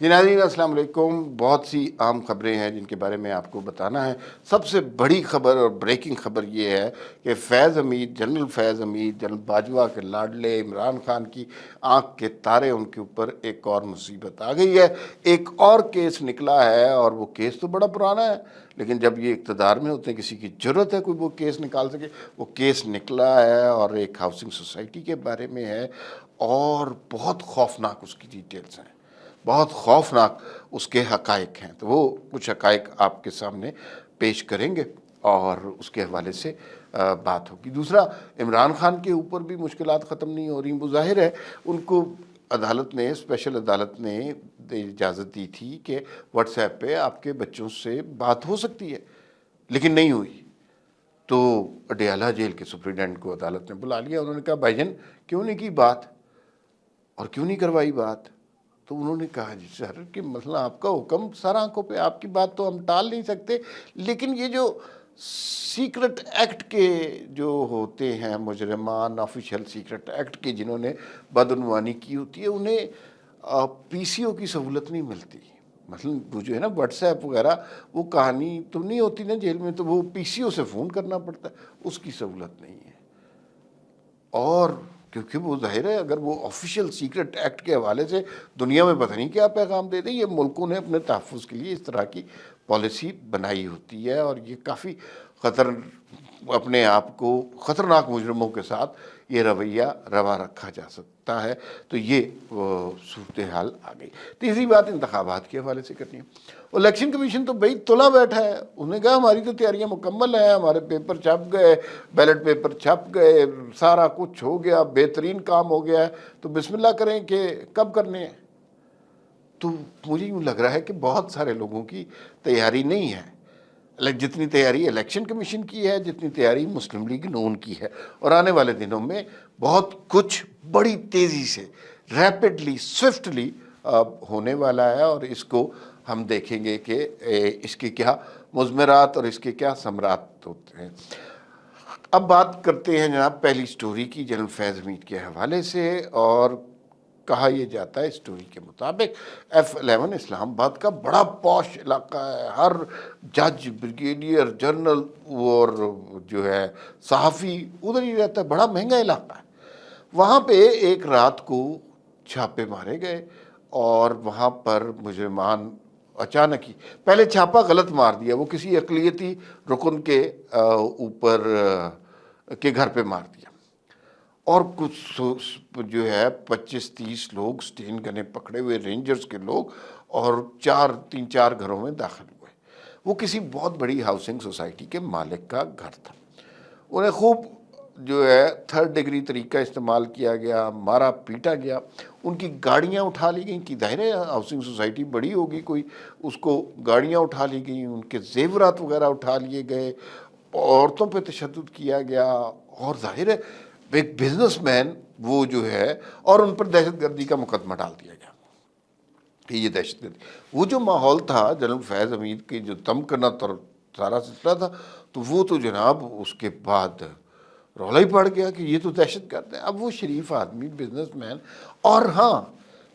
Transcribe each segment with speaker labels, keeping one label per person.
Speaker 1: جی ناظرین السلام علیکم. بہت سی عام خبریں ہیں جن کے بارے میں آپ کو بتانا ہے. سب سے بڑی خبر اور بریکنگ خبر یہ ہے کہ جنرل فیض حمید جنرل باجوہ کے لاڈلے عمران خان کی آنکھ کے تارے ان کے اوپر ایک اور مصیبت آ گئی ہے. ایک اور کیس نکلا ہے اور وہ کیس تو بڑا پرانا ہے، لیکن جب یہ اقتدار میں ہوتے ہیں کسی کی ضرورت ہے کوئی وہ کیس نکال سکے. وہ کیس نکلا ہے اور ایک ہاؤسنگ سوسائٹی کے بارے میں ہے اور بہت خوفناک اس کی ڈیٹیلز ہیں، بہت خوفناک اس کے حقائق ہیں. تو وہ کچھ حقائق آپ کے سامنے پیش کریں گے اور اس کے حوالے سے بات ہوگی. دوسرا، عمران خان کے اوپر بھی مشکلات ختم نہیں ہو رہی. وہ ظاہر ہے ان کو عدالت نے، اسپیشل عدالت نے اجازت دی تھی کہ واٹس ایپ پہ آپ کے بچوں سے بات ہو سکتی ہے، لیکن نہیں ہوئی. تو اڈیالہ جیل کے سپرنٹینڈنٹ کو عدالت نے بلا لیا. انہوں نے کہا بھائی جان کیوں نہیں کی بات اور کیوں نہیں کروائی بات؟ تو انہوں نے کہا جی سر کہ مثلا آپ کا حکم سر آنکھوں پہ، آپ کی بات تو ہم ٹال نہیں سکتے، لیکن یہ جو سیکرٹ ایکٹ کے جو ہوتے ہیں مجرمان، آفیشیل سیکرٹ ایکٹ کے جنہوں نے بدعنوانی کی ہوتی ہے، انہیں پی سی او کی سہولت نہیں ملتی. مثلا وہ جو ہے نا واٹس ایپ وغیرہ، وہ کہانی تو نہیں ہوتی نا جیل میں، تو وہ پی سی او سے فون کرنا پڑتا ہے، اس کی سہولت نہیں ہے. اور کیونکہ وہ ظاہر ہے اگر وہ آفیشیل سیکرٹ ایکٹ کے حوالے سے دنیا میں پتہ نہیں کیا پیغام دے دیں. یہ ملکوں نے اپنے تحفظ کے لیے اس طرح کی پالیسی بنائی ہوتی ہے اور یہ کافی اپنے آپ کو خطرناک مجرموں کے ساتھ یہ رویہ روا رکھا جا سکتا ہے. تو یہ صورتحال آ گئی. تیسری بات انتخابات کے حوالے سے کرنی ہے. الیکشن کمیشن تو بھائی تلا بیٹھا ہے. انہوں نے کہا ہماری تو تیاریاں مکمل ہیں، ہمارے پیپر چھپ گئے، بیلٹ پیپر چھپ گئے، سارا کچھ ہو گیا، بہترین کام ہو گیا ہے، تو بسم اللہ کریں کہ کب کرنے ہیں. تو مجھے یوں لگ رہا ہے کہ بہت سارے لوگوں کی تیاری نہیں ہے. جتنی تیاری الیکشن کمیشن کی ہے، جتنی تیاری مسلم لیگ نون کی ہے. اور آنے والے دنوں میں بہت کچھ بڑی تیزی سے، ریپڈلی، سوئفٹلی ہونے والا ہے اور اس کو ہم دیکھیں گے کہ اس کے کیا مضمرات اور اس کے کیا ثمرات ہوتے ہیں. اب بات کرتے ہیں جناب پہلی سٹوری کی جنرل فیض حمید کے حوالے سے. اور کہا یہ جاتا ہے سٹوری کے مطابق F11 اسلام آباد کا بڑا پوش علاقہ ہے. ہر جج، بریگیڈیئر جنرل اور جو ہے صحافی ادھر ہی رہتا ہے. بڑا مہنگا علاقہ ہے. وہاں پہ ایک رات کو چھاپے مارے گئے اور وہاں پر مجرمان اچانک ہی، پہلے چھاپا غلط مار دیا، وہ کسی اقلیتی رکن کے اوپر کے گھر پہ مار دیا اور کچھ جو ہے 25-30 لوگ سٹین گنے پکڑے ہوئے رینجرز کے لوگ اور تین چار گھروں میں داخل ہوئے. وہ کسی بہت بڑی ہاؤسنگ سوسائٹی کے مالک کا گھر تھا. انہیں خوب جو ہے 3rd ڈگری طریقہ استعمال کیا گیا، مارا پیٹا گیا. ان کی گاڑیاں اٹھا لی گئیں کہ ظاہر ہے ہاؤسنگ سوسائٹی بڑی ہوگی کوئی، اس کو گاڑیاں اٹھا لی گئیں، ان کے زیورات وغیرہ اٹھا لیے گئے، عورتوں پہ تشدد کیا گیا. اور ظاہر ہے ایک بزنس مین وہ جو ہے، اور ان پر دہشت گردی کا مقدمہ ڈال دیا گیا کہ یہ دہشت گردی. وہ جو ماحول تھا جنرل فیض حمید کی جو دم کرنا سارا سلسلہ تھا، تو وہ تو جناب اس کے بعد رولا ہی پڑ گیا کہ یہ تو دہشت گرد ہے. اب وہ شریف آدمی، بزنس مین، اور ہاں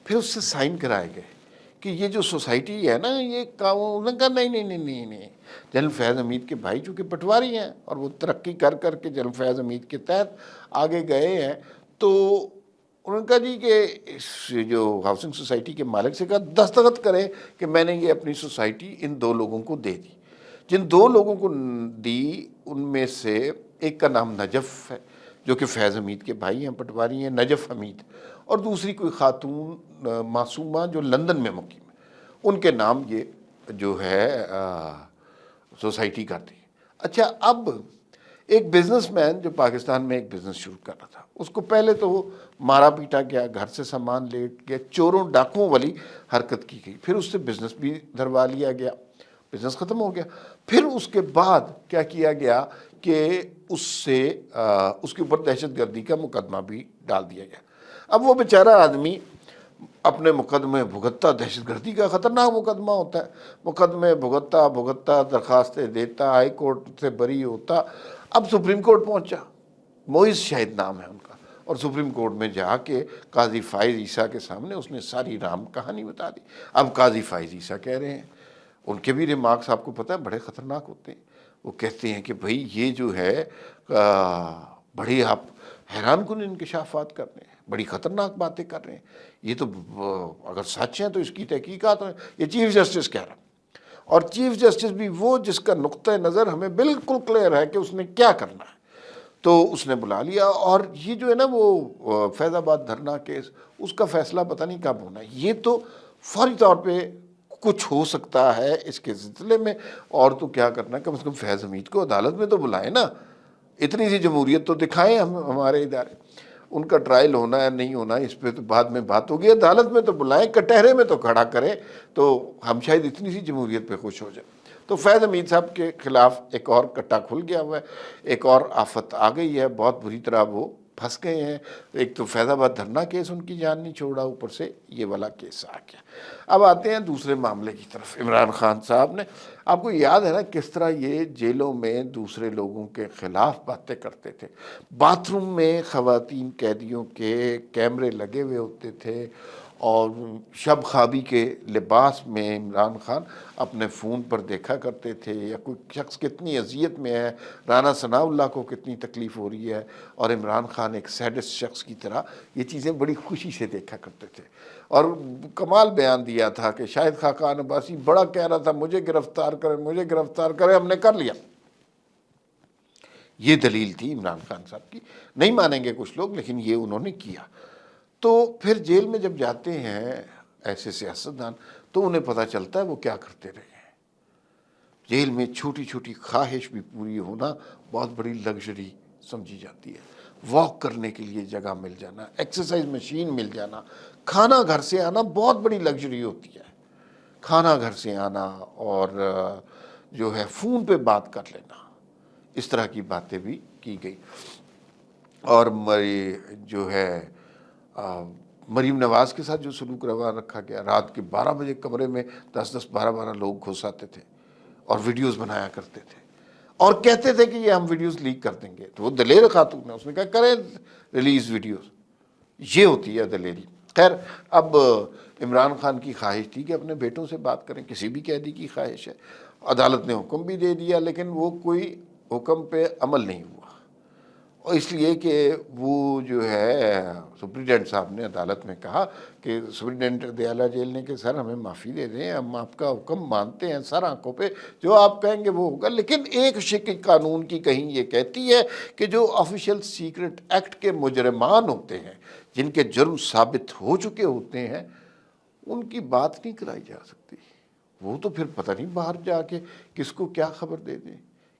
Speaker 1: پھر اس سے سائن کرائے گئے کہ یہ جو سوسائٹی ہے نا، یہ انہوں نے کہا نہیں. جنرل فیض حمید کے بھائی چونکہ پٹواری ہیں اور وہ ترقی کر کے جنرل فیض حمید کے تحت آگے گئے ہیں، تو انہوں نے کہا جی کہ اس جو ہاؤسنگ سوسائٹی کے مالک سے کہا دستخط کریں کہ میں نے یہ اپنی سوسائٹی ان 2 لوگوں کو دے دی. جن 2 لوگوں کو دی ان میں سے ایک کا نام نجف ہے جو کہ فیض حمید کے بھائی ہیں، پٹواری ہیں، نجف حمید، اور دوسری کوئی خاتون معصومہ جو لندن میں مقیم ہے. ان کے نام یہ جو ہے سوسائٹی کرتی ہے. اچھا، اب ایک بزنس مین جو پاکستان میں ایک بزنس شروع کر رہا تھا، اس کو پہلے تو وہ مارا پیٹا گیا، گھر سے سامان لیٹ گیا، چوروں ڈاکوؤں والی حرکت کی گئی، پھر اس سے بزنس بھی دھروا لیا گیا، بزنس ختم ہو گیا. پھر اس کے بعد کیا کیا گیا کہ اس کے اوپر دہشت گردی کا مقدمہ بھی ڈال دیا گیا. اب وہ بیچارہ آدمی اپنے مقدمے بھگتتا، دہشت گردی کا خطرناک مقدمہ ہوتا ہے، مقدمے بھگتتا درخواستیں دیتا، ہائی کورٹ سے بری ہوتا. اب سپریم کورٹ پہنچا، موئز شاہد نام ہے ان کا، اور سپریم کورٹ میں جا کے قاضی فائز عیسیٰ کے سامنے اس نے ساری رام کہانی بتا دی۔ اب قاضی فائز عیسیٰ کہہ رہے ہیں، ان کے بھی ریمارکس آپ کو پتہ ہے بڑے خطرناک ہوتے ہیں۔ وہ کہتے ہیں کہ بھئی یہ جو ہے بڑی آپ حیران کن انکشافات کر رہے ہیں، بڑی خطرناک باتیں کر رہے ہیں، یہ تو اگر سچ ہیں تو اس کی تحقیقات ہیں۔ یہ چیف جسٹس کہہ رہا ہے، اور چیف جسٹس بھی وہ جس کا نقطہ نظر ہمیں بالکل کلیئر ہے کہ اس نے کیا کرنا ہے، تو اس نے بلا لیا۔ اور یہ جو ہے نا وہ فیض آباد دھرنا کیس، اس کا فیصلہ پتہ نہیں کب ہونا ہے۔ یہ تو فوری طور پہ کچھ ہو سکتا ہے اس کے سلسلے میں، اور تو کیا کرنا ہے، کم از کم فیض حمید کو عدالت میں تو بلائیں نا، اتنی سی جمہوریت تو دکھائیں ہمارے ادارے۔ ان کا ٹرائل ہونا ہے نہیں ہونا اس پہ تو بعد میں بات ہوگی، عدالت میں تو بلائیں، کٹہرے میں تو کھڑا کریں، تو ہم شاید اتنی سی جمہوریت پہ خوش ہو جائیں۔ تو فیض حمید صاحب کے خلاف ایک اور کٹا کھل گیا ہوا ہے، ایک اور آفت آ گئی ہے، بہت بری طرح وہ پھنس گئے ہیں۔ ایک تو فیض آباد دھرنا کیس ان کی جان نہیں چھوڑا، اوپر سے یہ والا کیس آ گیا۔ اب آتے ہیں دوسرے معاملے کی طرف۔ عمران خان صاحب نے، آپ کو یاد ہے نا کس طرح یہ جیلوں میں دوسرے لوگوں کے خلاف باتیں کرتے تھے، باتھ روم میں خواتین قیدیوں کے کیمرے لگے ہوئے ہوتے تھے، اور شب خوابی کے لباس میں عمران خان اپنے فون پر دیکھا کرتے تھے، یا کوئی شخص کتنی اذیت میں ہے، رانا ثناء اللہ کو کتنی تکلیف ہو رہی ہے، اور عمران خان ایک سیڈسٹ شخص کی طرح یہ چیزیں بڑی خوشی سے دیکھا کرتے تھے۔ اور کمال بیان دیا تھا کہ شاہد خاقان عباسی بڑا کہہ رہا تھا مجھے گرفتار کرے، مجھے گرفتار کرے، ہم نے کر لیا۔ یہ دلیل تھی عمران خان صاحب کی، نہیں مانیں گے کچھ لوگ لیکن یہ انہوں نے کیا۔ تو پھر جیل میں جب جاتے ہیں ایسے سیاستدان تو انہیں پتہ چلتا ہے وہ کیا کرتے رہے ہیں۔ جیل میں چھوٹی چھوٹی خواہش بھی پوری ہونا بہت بڑی لگژری سمجھی جاتی ہے۔ واک کرنے کے لیے جگہ مل جانا، ایکسرسائز مشین مل جانا، کھانا گھر سے آنا بہت بڑی لگژری ہوتی ہے۔ کھانا گھر سے آنا، اور جو ہے فون پہ بات کر لینا، اس طرح کی باتیں بھی کی گئی۔ اور جو ہے مریم نواز کے ساتھ جو سلوک روا رکھا گیا، رات کے 12 بجے کمرے میں 10-12 لوگ گھس آتے تھے اور ویڈیوز بنایا کرتے تھے، اور کہتے تھے کہ یہ ہم ویڈیوز لیک کر دیں گے۔ تو وہ دلیر خاتون ہے، اس نے کہا کریں ریلیز ویڈیوز، یہ ہوتی ہے دلیری۔ خیر، اب عمران خان کی خواہش تھی کہ اپنے بیٹوں سے بات کریں، کسی بھی قیدی کی خواہش ہے۔ عدالت نے حکم بھی دے دیا لیکن وہ کوئی حکم پہ عمل نہیں ہوا، اور اس لیے کہ وہ جو ہے سپرنٹینڈنٹ صاحب نے عدالت میں کہا کہ سپرنٹینڈنٹ دیالہ جیل نے کہ سر ہمیں معافی دے دیں، ہم آپ کا حکم مانتے ہیں سر آنکھوں پہ، جو آپ کہیں گے وہ ہوگا، لیکن ایک شق قانون کی کہیں یہ کہتی ہے کہ جو آفیشیل سیکرٹ ایکٹ کے مجرمان ہوتے ہیں، جن کے جرم ثابت ہو چکے ہوتے ہیں، ان کی بات نہیں کرائی جا سکتی۔ وہ تو پھر پتہ نہیں باہر جا کے کس کو کیا خبر دے دیں،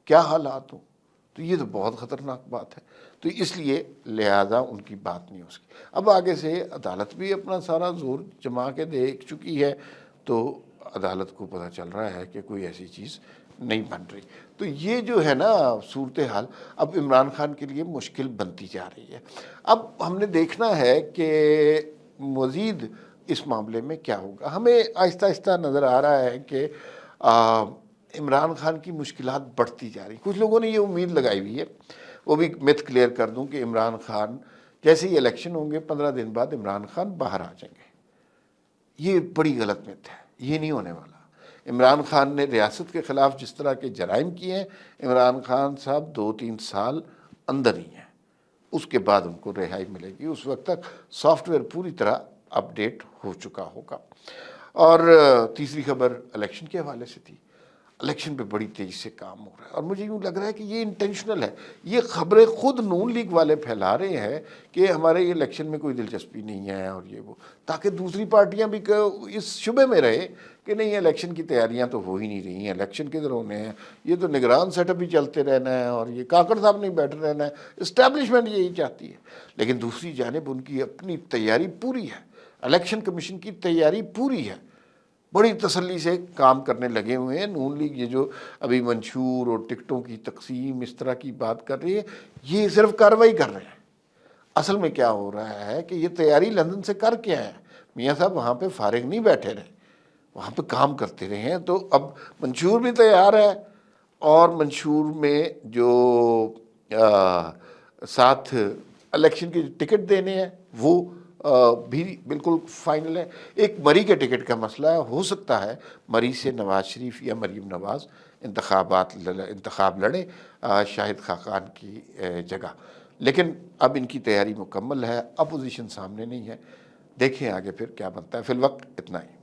Speaker 1: کیا حالات ہوں، تو یہ تو بہت خطرناک بات ہے۔ تو اس لیے لہذا ان کی بات نہیں ہو سکی۔ اب آگے سے عدالت بھی اپنا سارا زور جما کے دیکھ چکی ہے، تو عدالت کو پتہ چل رہا ہے کہ کوئی ایسی چیز نہیں بن رہی۔ تو یہ جو ہے نا صورتحال اب عمران خان کے لیے مشکل بنتی جا رہی ہے۔ اب ہم نے دیکھنا ہے کہ مزید اس معاملے میں کیا ہوگا۔ ہمیں آہستہ آہستہ نظر آ رہا ہے کہ عمران خان کی مشکلات بڑھتی جا رہی۔ کچھ لوگوں نے یہ امید لگائی ہوئی ہے، وہ بھی مت کلیئر کر دوں کہ عمران خان جیسے ہی الیکشن ہوں گے 15 دن بعد عمران خان باہر آ جائیں گے۔ یہ بڑی غلط مت ہے، یہ نہیں ہونے والا۔ عمران خان نے ریاست کے خلاف جس طرح کے جرائم کیے ہیں، عمران خان صاحب 2-3 سال اندر ہی ہیں، اس کے بعد ان کو رہائی ملے گی۔ اس وقت تک سافٹ ویئر پوری طرح اپ ڈیٹ ہو چکا ہوگا۔ اور تیسری خبر الیکشن کے حوالے سے تھی۔ الیکشن پہ بڑی تیزی سے کام ہو رہا ہے، اور مجھے یوں لگ رہا ہے کہ یہ انٹینشنل ہے۔ یہ خبریں خود نون لیگ والے پھیلا رہے ہیں کہ ہمارے یہ الیکشن میں کوئی دلچسپی نہیں ہے، اور یہ وہ، تاکہ دوسری پارٹیاں بھی اس شبے میں رہے کہ نہیں الیکشن کی تیاریاں تو ہو ہی نہیں رہی ہیں، الیکشن کدھر ہونے ہیں، یہ تو نگران سیٹ اپ ہی چلتے رہنا ہے، اور یہ کاکڑ صاحب نہیں بیٹھے رہنا ہے۔ اسٹیبلشمنٹ یہی چاہتی ہے، لیکن دوسری جانب ان کی اپنی تیاری پوری ہے، الیکشن کمیشن کی تیاری پوری ہے، بڑی تسلی سے کام کرنے لگے ہوئے ہیں۔ نون لیگ یہ جو ابھی منشور اور ٹکٹوں کی تقسیم اس طرح کی بات کر رہی ہے، یہ صرف کارروائی کر رہے ہیں۔ اصل میں کیا ہو رہا ہے کہ یہ تیاری لندن سے کر کے آئے، میاں صاحب وہاں پہ فارغ نہیں بیٹھے رہے، وہاں پہ کام کرتے رہے ہیں۔ تو اب منشور بھی تیار ہے، اور منشور میں جو ساتھ الیکشن کی ٹکٹ دینے ہیں وہ بھی بالکل فائنل ہے. ایک مری کے ٹکٹ کا مسئلہ ہے، ہو سکتا ہے مری سے نواز شریف یا مریم نواز انتخاب لڑے شاہد خاقان کی جگہ. لیکن اب ان کی تیاری مکمل ہے، اپوزیشن سامنے نہیں ہے. دیکھیں آگے پھر کیا بنتا ہے. فی الوقت اتنا ہی.